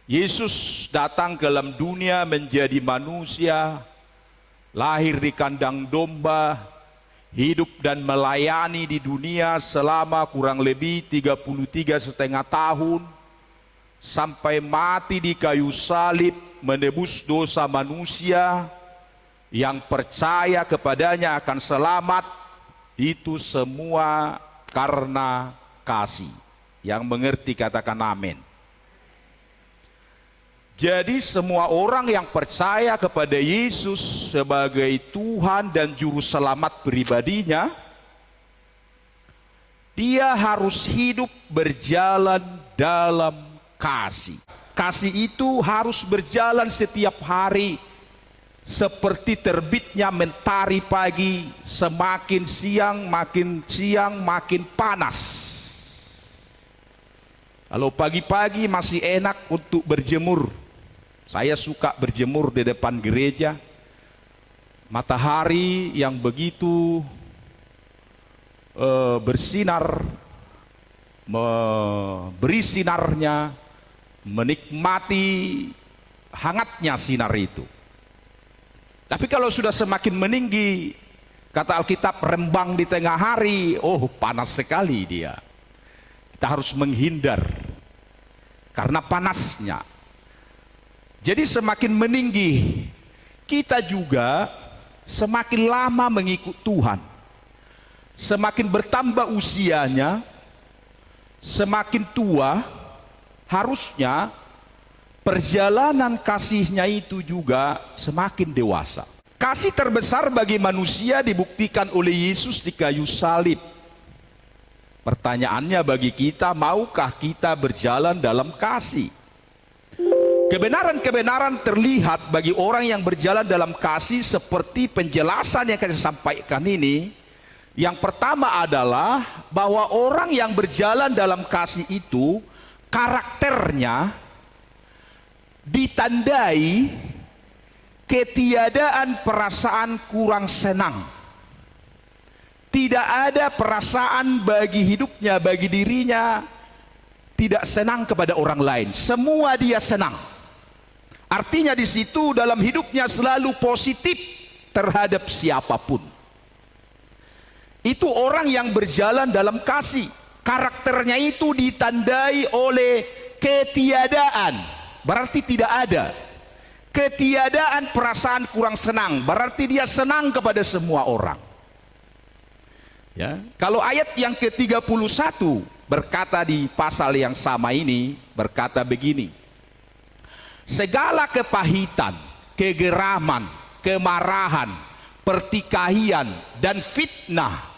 Yesus datang ke dalam dunia menjadi manusia, lahir di kandang domba, hidup dan melayani di dunia selama kurang lebih 33,5 tahun, sampai mati di kayu salib menebus dosa manusia. Yang percaya kepadanya akan selamat. Itu semua karena kasih. Yang mengerti katakan amin. Jadi semua orang yang percaya kepada Yesus sebagai Tuhan dan Juru Selamat pribadinya, dia harus hidup berjalan dalam kasih. Kasih itu harus berjalan setiap hari, seperti terbitnya mentari pagi, semakin siang makin panas. Kalau pagi-pagi masih enak untuk berjemur. Saya suka berjemur di depan gereja. Matahari yang begitu bersinar, memberi sinarnya, menikmati hangatnya sinar itu. Tapi kalau sudah semakin meninggi, kata Alkitab, rembang di tengah hari, oh panas sekali dia. Kita harus menghindar karena panasnya. Jadi semakin meninggi, kita juga semakin lama mengikut Tuhan. Semakin bertambah usianya, semakin tua, harusnya perjalanan kasihnya itu juga semakin dewasa. Kasih terbesar bagi manusia dibuktikan oleh Yesus di kayu salib. Pertanyaannya bagi kita, maukah kita berjalan dalam kasih? Kebenaran-kebenaran terlihat bagi orang yang berjalan dalam kasih seperti penjelasan yang saya sampaikan ini. Yang pertama adalah bahwa orang yang berjalan dalam kasih itu karakternya ditandai ketiadaan perasaan kurang senang. Tidak ada perasaan bagi hidupnya, bagi dirinya tidak senang kepada orang lain. Semua dia senang. Artinya di situ dalam hidupnya selalu positif terhadap siapapun. Itu orang yang berjalan dalam kasih. Karakternya itu ditandai oleh ketiadaan, berarti tidak ada. Ketiadaan perasaan kurang senang, berarti dia senang kepada semua orang. Ya, kalau ayat yang ke-31 berkata di pasal yang sama ini, berkata begini: segala kepahitan, kegeraman, kemarahan, pertikaian, dan fitnah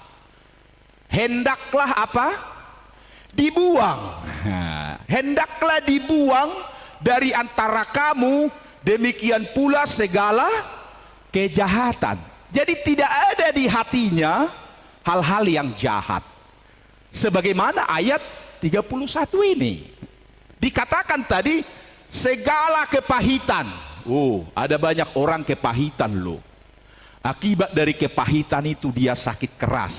hendaklah apa? Dibuang. Hendaklah dibuang dari antara kamu, demikian pula segala kejahatan. Jadi tidak ada di hatinya hal-hal yang jahat. Sebagaimana ayat 31 ini. Dikatakan tadi segala kepahitan. Oh, ada banyak orang kepahitan loh. Akibat dari kepahitan itu dia sakit keras.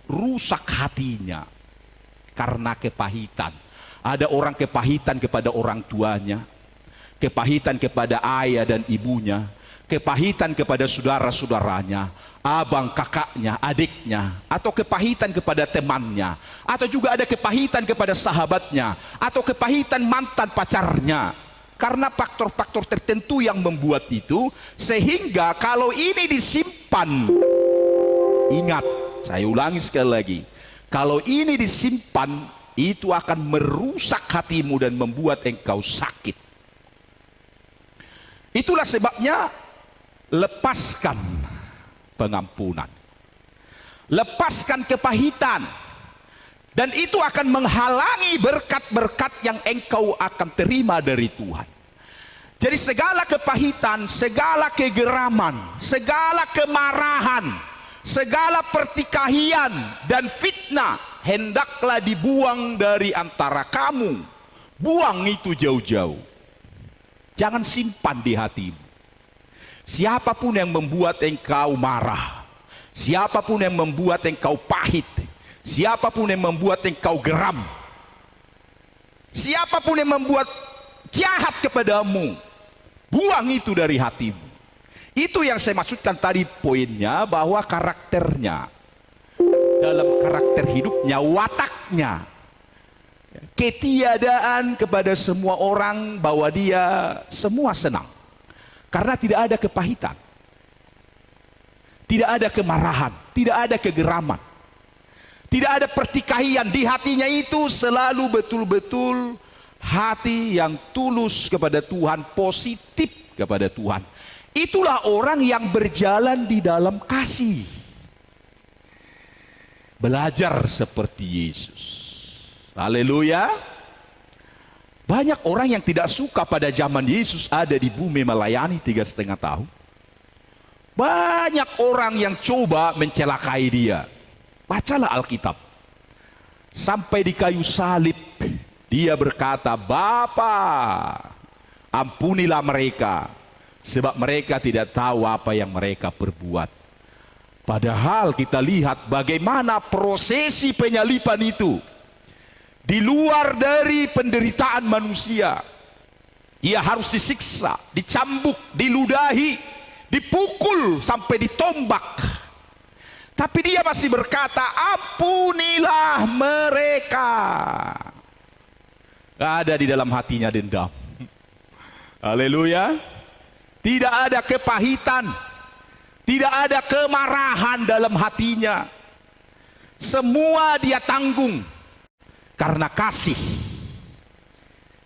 Rusak hatinya karena kepahitan. Ada orang kepahitan kepada orang tuanya, kepahitan kepada ayah dan ibunya, kepahitan kepada saudara-saudaranya, abang, kakaknya, adiknya, atau kepahitan kepada temannya, atau juga ada kepahitan kepada sahabatnya, atau kepahitan mantan pacarnya. Karena faktor-faktor tertentu yang membuat itu, sehingga kalau ini disimpan, ingat, saya ulangi sekali lagi, kalau ini disimpan, itu akan merusak hatimu dan membuat engkau sakit. Itulah sebabnya lepaskan pengampunan, lepaskan kepahitan, dan itu akan menghalangi berkat-berkat yang engkau akan terima dari Tuhan. Jadi segala kepahitan, segala kegeraman, segala kemarahan, segala pertikaian dan fitnah hendaklah dibuang dari antara kamu. Buang itu jauh-jauh. Jangan simpan di hatimu. Siapapun yang membuat engkau marah, siapapun yang membuat engkau pahit, siapapun yang membuat engkau geram, siapapun yang membuat jahat kepadamu, buang itu dari hatimu. Itu yang saya maksudkan tadi poinnya, bahwa karakternya, dalam karakter hidupnya, wataknya, ketiadaan kepada semua orang, bahwa dia semua senang. Karena tidak ada kepahitan, tidak ada kemarahan, tidak ada kegeraman, tidak ada pertikaian. Di hatinya itu selalu betul-betul hati yang tulus kepada Tuhan, positif kepada Tuhan. Itulah orang yang berjalan di dalam kasih. Belajar seperti Yesus. Haleluya. Banyak orang yang tidak suka pada zaman Yesus ada di bumi melayani 3,5 tahun. Banyak orang yang coba mencelakai dia. Bacalah Alkitab. Sampai di kayu salib, dia berkata, "Bapa, ampunilah mereka, sebab mereka tidak tahu apa yang mereka perbuat." Padahal kita lihat bagaimana prosesi penyaliban itu. Di luar dari penderitaan manusia, ia harus disiksa, dicambuk, diludahi, dipukul sampai ditombak. Tapi dia masih berkata, "Ampunilah mereka." Gak ada di dalam hatinya dendam. Haleluya. Tidak ada kepahitan, tidak ada kemarahan dalam hatinya. Semua dia tanggung karena kasih,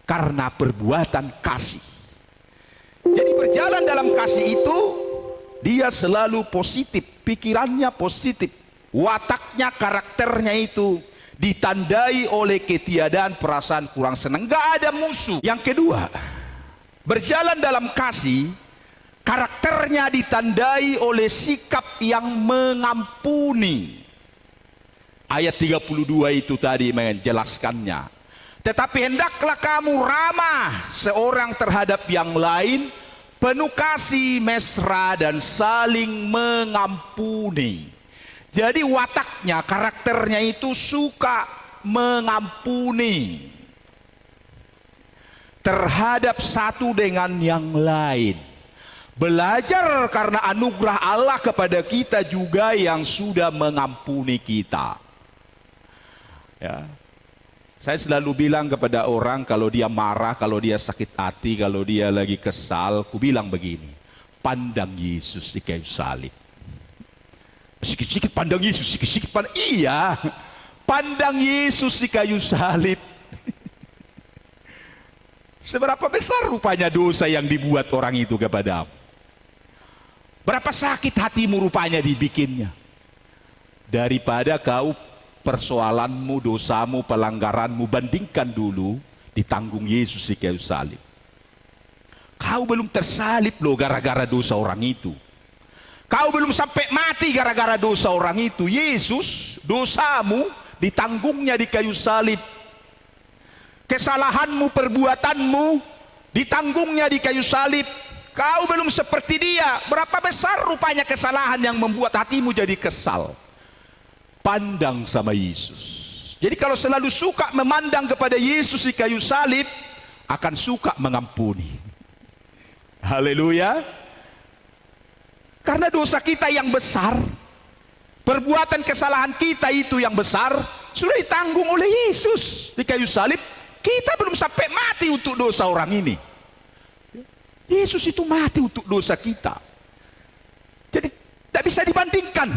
karena perbuatan kasih. Jadi berjalan dalam kasih itu, dia selalu positif, pikirannya positif, wataknya, karakternya itu ditandai oleh ketiadaan perasaan kurang senang. Gak ada musuh. Yang kedua, berjalan dalam kasih, karakternya ditandai oleh sikap yang mengampuni. Ayat 32 itu tadi menjelaskannya. Tetapi hendaklah kamu ramah seorang terhadap yang lain, penuh kasih, mesra, dan saling mengampuni. Jadi wataknya, karakternya itu suka mengampuni terhadap satu dengan yang lain. Belajar karena anugerah Allah kepada kita juga yang sudah mengampuni kita. Ya. Saya selalu bilang kepada orang kalau dia marah, kalau dia sakit hati, kalau dia lagi kesal, ku bilang begini, pandang Yesus di kayu salib. Sikit-sikit pandang Yesus, sikit-sikit pandang. Iya, pandang Yesus di kayu salib. Seberapa besar rupanya dosa yang dibuat orang itu kepadamu? Berapa sakit hatimu rupanya dibikinnya? Daripada kau persoalanmu, dosamu, pelanggaranmu bandingkan dulu, ditanggung Yesus di kayu salib. Kau belum tersalib loh gara-gara dosa orang itu. Kau belum sampai mati gara-gara dosa orang itu. Yesus, dosamu ditanggungnya di kayu salib. Kesalahanmu, perbuatanmu ditanggungnya di kayu salib. Kau belum seperti dia. Berapa besar rupanya kesalahan yang membuat hatimu jadi kesal. Pandang sama Yesus. Jadi kalau selalu suka memandang kepada Yesus di kayu salib, akan suka mengampuni. Haleluya. Karena dosa kita yang besar, perbuatan kesalahan kita itu yang besar, sudah ditanggung oleh Yesus di kayu salib. Kita belum sampai mati untuk dosa orang ini. Yesus itu mati untuk dosa kita. Jadi tidak bisa dibandingkan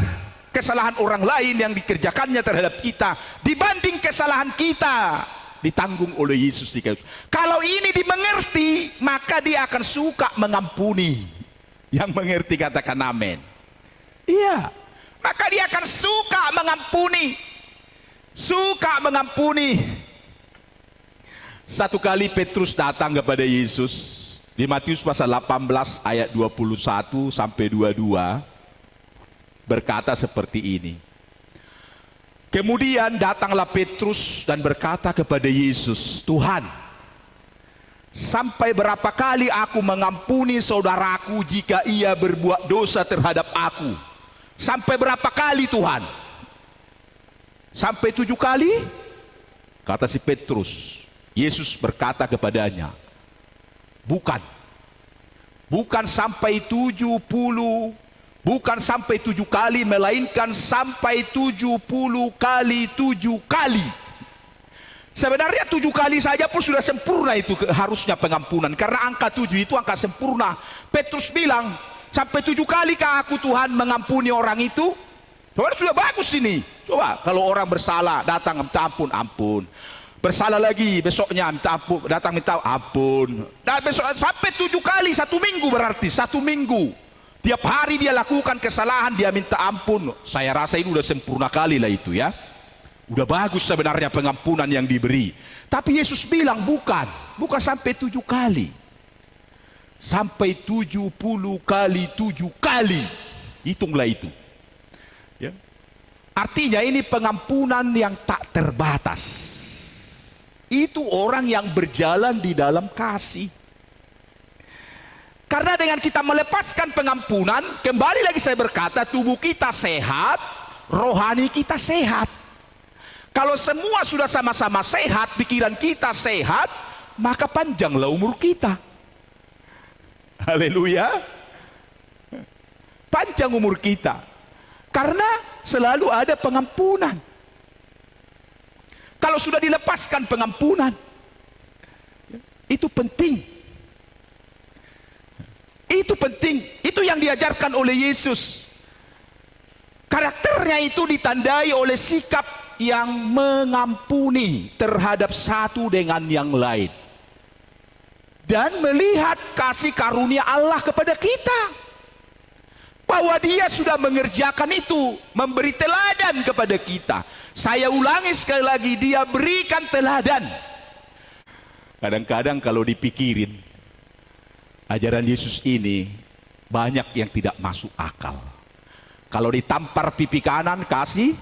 kesalahan orang lain yang dikerjakannya terhadap kita dibanding kesalahan kita ditanggung oleh Yesus di kayu. Kalau ini dimengerti, maka dia akan suka mengampuni. Yang mengerti katakan amin. Iya, maka dia akan suka mengampuni. Suka mengampuni. Satu kali Petrus datang kepada Yesus di Matius pasal 18 ayat 21 sampai 22, berkata seperti ini. Kemudian datanglah Petrus dan berkata kepada Yesus, "Tuhan, sampai berapa kali aku mengampuni saudaraku jika ia berbuat dosa terhadap aku? Sampai berapa kali Tuhan? Sampai 7 kali?" Kata si Petrus. Yesus berkata kepadanya, Bukan. Bukan sampai 70, bukan sampai 7 kali, melainkan sampai 70 kali 7 kali. Sebenarnya 7 kali saja pun sudah sempurna itu harusnya pengampunan. Karena angka 7 itu angka sempurna. Petrus bilang, sampai 7 kali kah aku Tuhan mengampuni orang itu? Sudah bagus ini. Coba kalau orang bersalah datang minta ampun, ampun. Bersalah lagi, besoknya minta ampun, datang minta ampun. Dan besok sampai 7 kali 1 minggu, berarti 1 minggu. Tiap hari dia lakukan kesalahan, dia minta ampun. Saya rasa ini udah sempurna kali lah itu ya. Udah bagus sebenarnya pengampunan yang diberi. Tapi Yesus bilang bukan sampai 7 kali. Sampai 70 kali 7 kali. Hitunglah itu. Ya. Artinya ini pengampunan yang tak terbatas. Itu orang yang berjalan di dalam kasih. Karena dengan kita melepaskan pengampunan, kembali lagi saya berkata, tubuh kita sehat, rohani kita sehat. Kalau semua sudah sama-sama sehat, pikiran kita sehat, maka panjanglah umur kita. Haleluya. Panjang umur kita. Karena selalu ada pengampunan. Kalau sudah dilepaskan pengampunan, itu penting. Itu penting. Itu yang diajarkan oleh Yesus. Karakternya itu ditandai oleh sikap yang mengampuni terhadap satu dengan yang lain. Dan melihat kasih karunia Allah kepada kita. Bahwa dia sudah mengerjakan itu, memberi teladan kepada kita. Saya ulangi sekali lagi, dia berikan teladan. Kadang-kadang kalau dipikirin, ajaran Yesus ini banyak yang tidak masuk akal. Kalau ditampar pipi kanan, kasih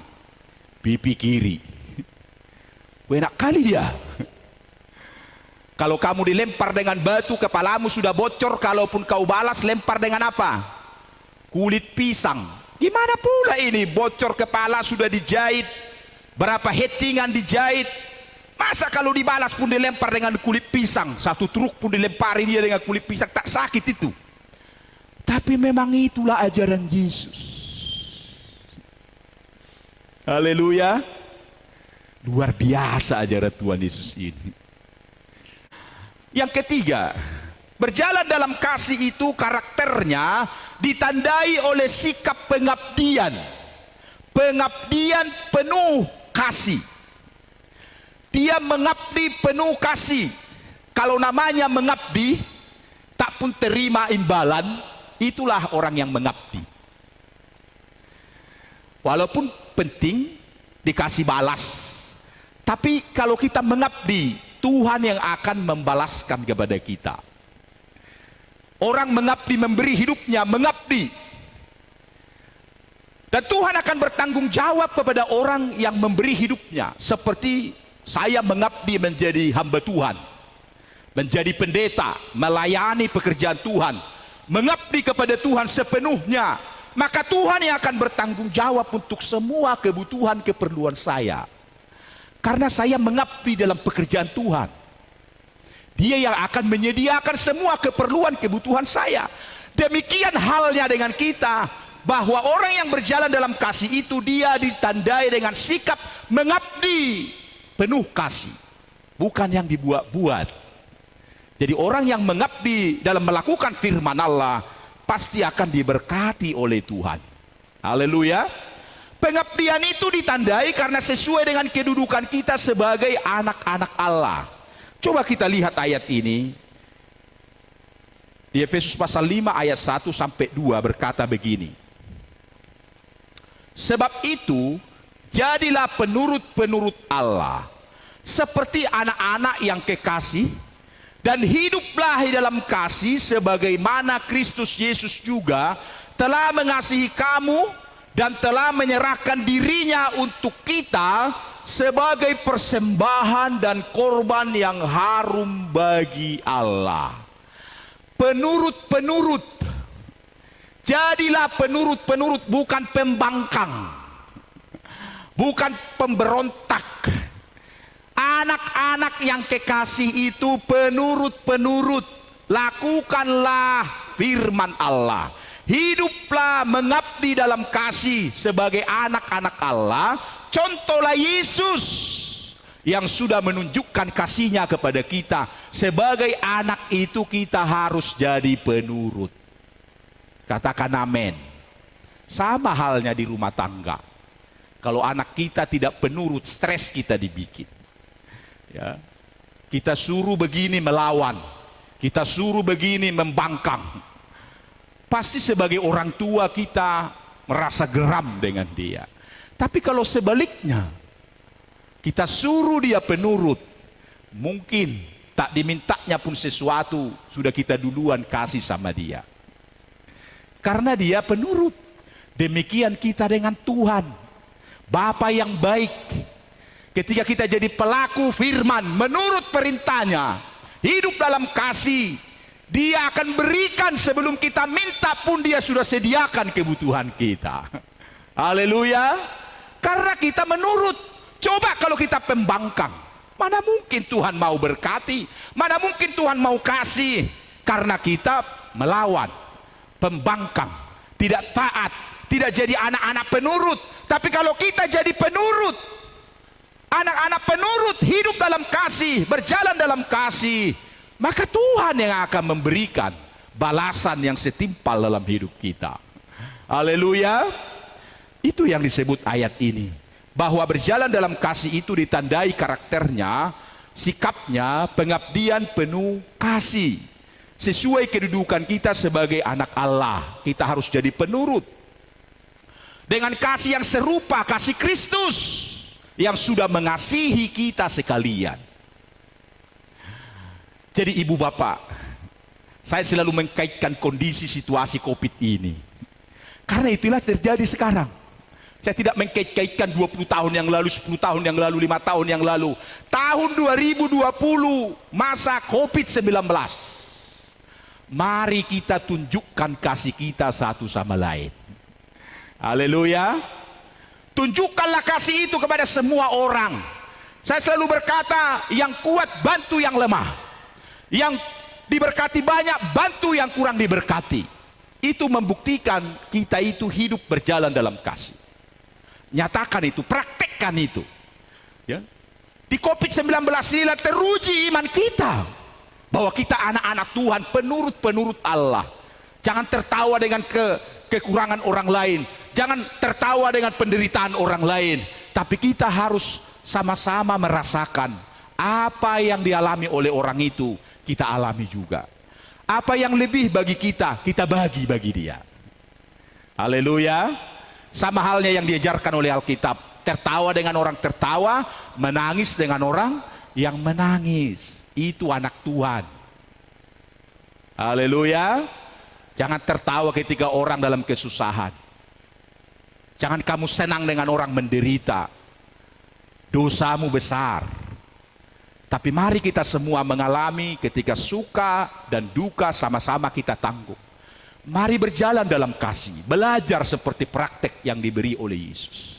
pipi kiri. Enak kali dia. Kalau kamu dilempar dengan batu, kepalamu sudah bocor, kalaupun kau balas, lempar dengan apa? Kulit pisang. Gimana pula ini, bocor kepala sudah dijahit, berapa hetingan dijahit, masa kalau dibalas pun dilempar dengan kulit pisang, 1 truk pun dilempari dia dengan kulit pisang, tak sakit itu. Tapi memang itulah ajaran Yesus. Haleluya. Luar biasa ajaran Tuhan Yesus ini. Yang ketiga, berjalan dalam kasih itu karakternya ditandai oleh sikap pengabdian. Pengabdian penuh kasih. Dia mengabdi penuh kasih. Kalau namanya mengabdi, tak pun terima imbalan, itulah orang yang mengabdi. Walaupun penting dikasih balas, tapi kalau kita mengabdi, Tuhan yang akan membalaskan kepada kita. Orang mengabdi, memberi hidupnya, mengabdi. Dan Tuhan akan bertanggung jawab kepada orang yang memberi hidupnya. Seperti saya mengabdi menjadi hamba Tuhan. Menjadi pendeta, melayani pekerjaan Tuhan. Mengabdi kepada Tuhan sepenuhnya. Maka Tuhan yang akan bertanggung jawab untuk semua kebutuhan, keperluan saya. Karena saya mengabdi dalam pekerjaan Tuhan. Dia yang akan menyediakan semua keperluan, kebutuhan saya. Demikian halnya dengan kita, bahwa orang yang berjalan dalam kasih itu, dia ditandai dengan sikap mengabdi penuh kasih, bukan yang dibuat-buat. Jadi orang yang mengabdi dalam melakukan firman Allah, pasti akan diberkati oleh Tuhan. Haleluya. Pengabdian itu ditandai karena sesuai dengan kedudukan kita sebagai anak-anak Allah. Coba kita lihat ayat ini. Di Efesus pasal 5 ayat 1 sampai 2 berkata begini. Sebab itu, jadilah penurut-penurut Allah, seperti anak-anak yang kekasih, dan hiduplah di dalam kasih sebagaimana Kristus Yesus juga telah mengasihi kamu dan telah menyerahkan dirinya untuk kita sebagai persembahan dan korban yang harum bagi Allah. Penurut-penurut. Jadilah penurut-penurut, bukan pembangkang, bukan pemberontak. Anak-anak yang kekasih itu penurut-penurut. lakukanlah firman Allah. Hiduplah mengabdi dalam kasih sebagai anak-anak Allah. Contohlah Yesus yang sudah menunjukkan kasihnya kepada kita. Sebagai anak itu kita harus jadi penurut. Katakan amin. Sama halnya di rumah tangga. Kalau anak kita tidak penurut, stres kita dibikin. Ya. Kita suruh begini melawan. Kita suruh begini membangkang. Pasti sebagai orang tua kita merasa geram dengan dia. Tapi kalau sebaliknya, kita suruh dia penurut, mungkin tak dimintanya pun sesuatu, sudah kita duluan kasih sama dia. Karena dia penurut. Demikian kita dengan Tuhan. Bapa yang baik. Ketika kita jadi pelaku firman, menurut perintahnya, hidup dalam kasih, dia akan berikan sebelum kita minta pun dia sudah sediakan kebutuhan kita. Haleluya. Karena kita menurut. Coba kalau kita pembangkang, mana mungkin Tuhan mau berkati, mana mungkin Tuhan mau kasih. Karena kita melawan, pembangkang, tidak taat, tidak jadi anak-anak penurut. Tapi kalau kita jadi penurut, anak-anak penurut, hidup dalam kasih, berjalan dalam kasih, maka Tuhan yang akan memberikan balasan yang setimpal dalam hidup kita. Haleluya. Itu yang disebut ayat ini. Bahwa berjalan dalam kasih itu ditandai karakternya, sikapnya, pengabdian penuh kasih. Sesuai kedudukan kita sebagai anak Allah, kita harus jadi penurut. Dengan kasih yang serupa, kasih Kristus yang sudah mengasihi kita sekalian. Jadi ibu bapak, saya selalu mengkaitkan kondisi situasi COVID ini. Karena itulah terjadi sekarang. Saya tidak mengkait-kaitkan 20 tahun yang lalu, 10 tahun yang lalu, 5 tahun yang lalu. Tahun 2020, masa COVID-19. Mari kita tunjukkan kasih kita satu sama lain. Haleluya. Tunjukkanlah kasih itu kepada semua orang. Saya selalu berkata, yang kuat bantu yang lemah. Yang diberkati banyak, bantu yang kurang diberkati. Itu membuktikan kita itu hidup berjalan dalam kasih. Nyatakan itu, praktekkan itu. Ya. Di COVID-19 inilah teruji iman kita. Bahwa kita anak-anak Tuhan, penurut-penurut Allah. Jangan tertawa dengan kekurangan orang lain. Jangan tertawa dengan penderitaan orang lain. Tapi kita harus sama-sama merasakan apa yang dialami oleh orang itu, kita alami juga. Apa yang lebih bagi kita, kita bagi dia. Haleluya. Sama halnya yang diajarkan oleh Alkitab. Tertawa dengan orang tertawa, menangis dengan orang yang menangis. Itu anak Tuhan. Haleluya. Jangan tertawa ketika orang dalam kesusahan. Jangan kamu senang dengan orang menderita. Dosamu besar. Tapi mari kita semua mengalami ketika suka dan duka sama-sama kita tanggung. Mari berjalan dalam kasih, belajar seperti praktek yang diberi oleh Yesus.